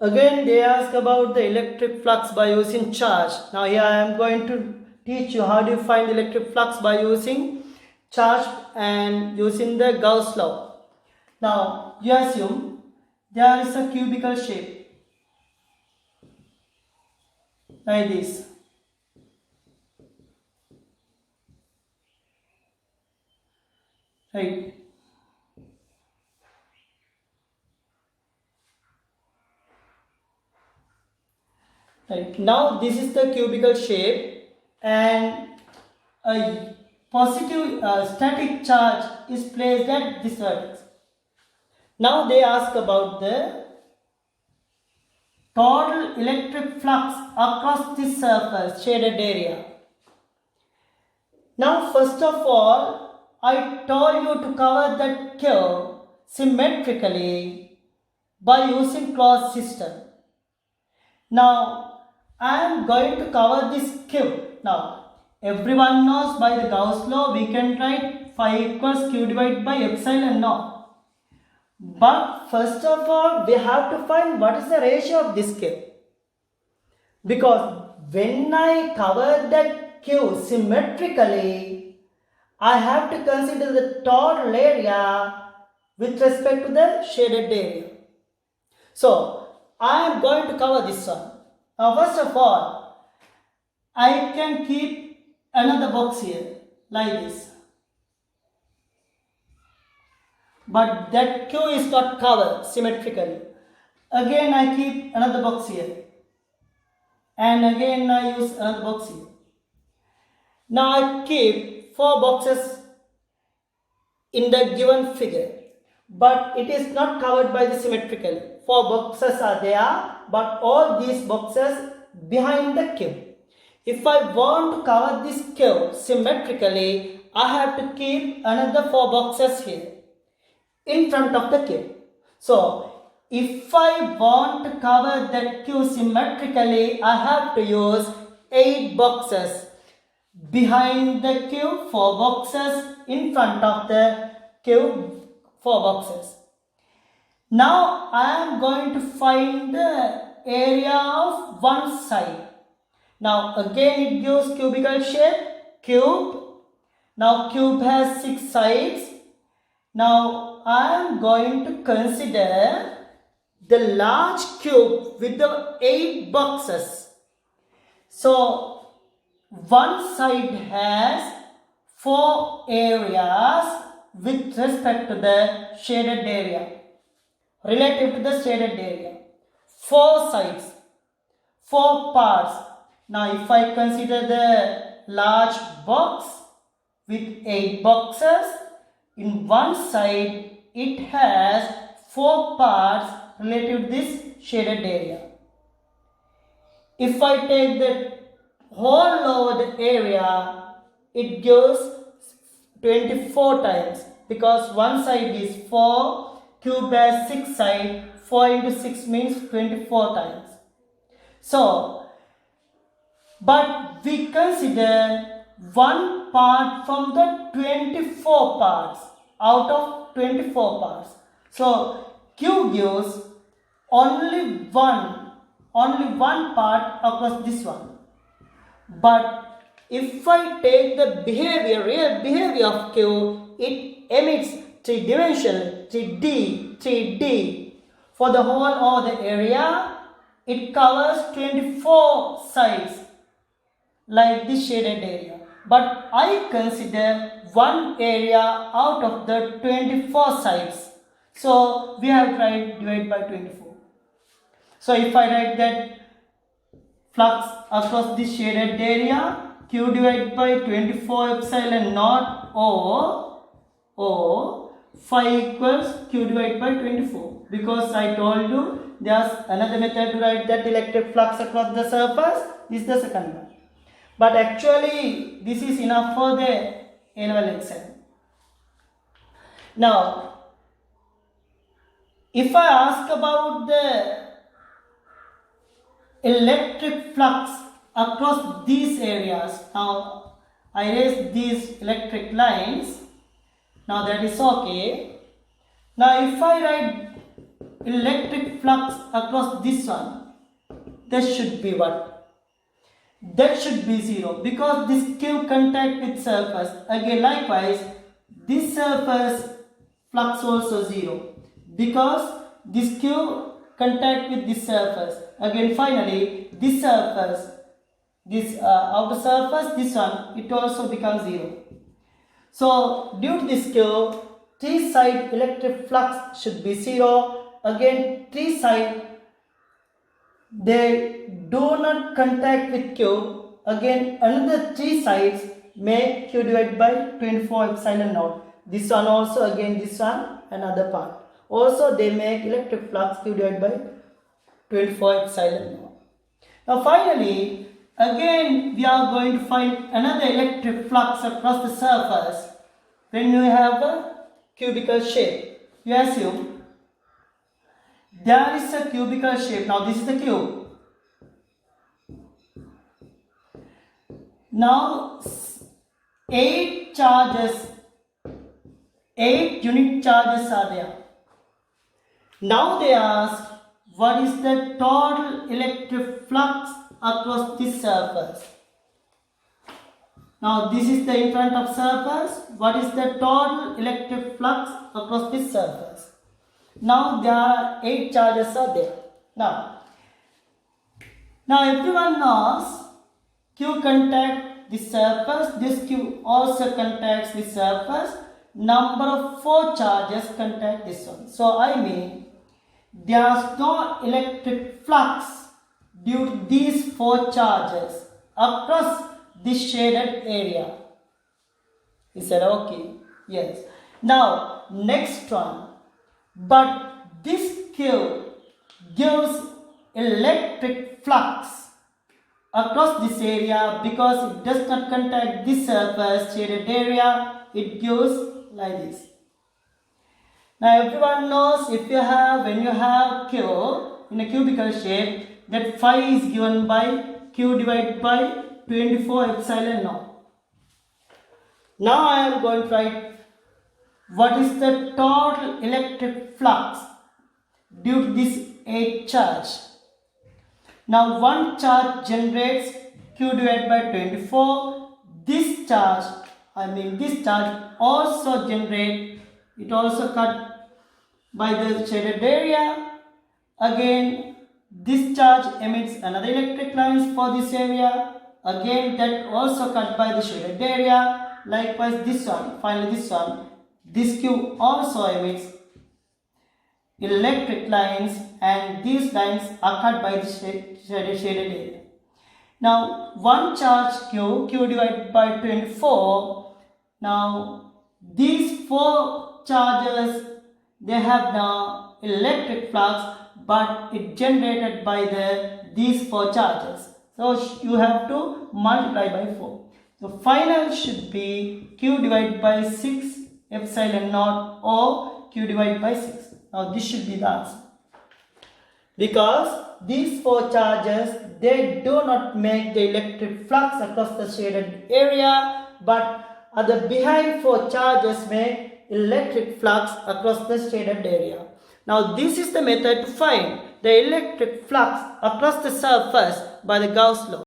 Again they ask about the electric flux by using charge. Now here I am going to teach you how do you find the electric flux by using charge and using the Gauss law. Now you assume there is a cubical shape like this. Right. Right. Now this is the cubical shape and a positive static charge is placed at this vertex. Now they ask about the total electric flux across this surface shaded area. Now first of all, I told you to cover that curve symmetrically by using closed system. Now I am going to cover this cube. Now everyone knows by the Gauss law we can write phi equals q divided by epsilon naught. But first of all we have to find what is the ratio of this cube. Because when I cover that cube symmetrically, I have to consider the total area with respect to the shaded area. So I am going to cover this one. Now first of all, I can keep another box here like this. But that Q is not covered symmetrically. Again I keep another box here. And again I use another box here. Now I keep 4 boxes in the given figure. But it is not covered by the symmetrically. 4 boxes are there, but all these boxes behind the cube. If I want to cover this cube symmetrically, I have to keep another 4 boxes here in front of the cube. So if I want to cover that cube symmetrically, I have to use 8 boxes behind the cube, 4 boxes in front of the cube, 4 boxes. Now I am going to find the area of one side. Now again it gives cubical shape, cube. Now cube has 6 sides. Now I am going to consider the large cube with the 8 boxes. So one side has 4 areas with respect to the shaded area. Relative to the shaded area. 4 sides, 4 parts. Now if I consider the large box with 8 boxes, in one side it has 4 parts relative to this shaded area. If I take the whole over the area, it gives 24 times because one side is 4, cube has 6 sides, 4 into 6 means 24 times. So, but we consider one part from the 24 parts out of 24 parts. So Q gives only one part across this one. But if I take the real behavior of Q, it emits 3-dimensional, 3D. For the whole of the area, it covers 24 sides like this shaded area. But I consider one area out of the 24 sides. So we have to write divide by 24. So if I write that flux across this shaded area, Q divided by 24 epsilon naught O phi equals Q divided by 24. Because I told you there's another method to write that electric flux across the surface. This is the second one. But actually this is enough for the A-level exam. Now if I ask about the electric flux across these areas, now I raise these electric lines. Now that is okay. Now if I write electric flux across this one, that should be what? That should be 0 because this Q contact with surface. Again likewise, this surface flux also 0 because this Q contact with this surface. Again finally, this surface, this outer surface, this one, it also becomes 0. So due to this Q, 3 side electric flux should be 0. Again 3 side, they do not contact with Q. Again another 3 sides make Q divided by 24 epsilon naught. This one also, again this one, another part. Also they make electric flux Q divided by 24 epsilon naught. Now finally, again we are going to find another electric flux across the surface. When you have a cubical shape, you assume there is a cubical shape. Now this is the cube. Now 8 charges, 8 unit charges are there. Now they ask, what is the total electric flux across this surface? Now this is the in front of surface. What is the total electric flux across this surface? Now there are 8 charges are there. Now everyone knows Q contact the surface. This Q also contacts the surface. Number of 4 charges contact this one. So I mean there is no electric flux due to these 4 charges across this shaded area. Is that okay? Yes. Now next one. But this Q gives electric flux across this area because it does not contact this surface shaded area. It gives like this. Now everyone knows when you have Q in a cubical shape, that phi is given by Q divided by 24 epsilon naught. Now I am going to write what is the total electric flux due to this 8 charge. Now one charge generates Q divided by 24. This charge also generate, it also cut by the shaded area. Again this charge emits another electric lines for this area. Again that also cut by the shaded area. Likewise this one, finally this one. This Q also emits electric lines and these lines are cut by the shaded area. Now one charge Q divided by 24. Now these 4 charges, they have now electric flux, but it generated by these 4 charges. So you have to multiply by 4. So final should be Q divided by 6 epsilon naught or Q divided by 6. Now this should be the answer. Because these 4 charges, they do not make the electric flux across the shaded area, but other behind 4 charges make electric flux across the shaded area. Now this is the method to find the electric flux across the surface by the Gauss law.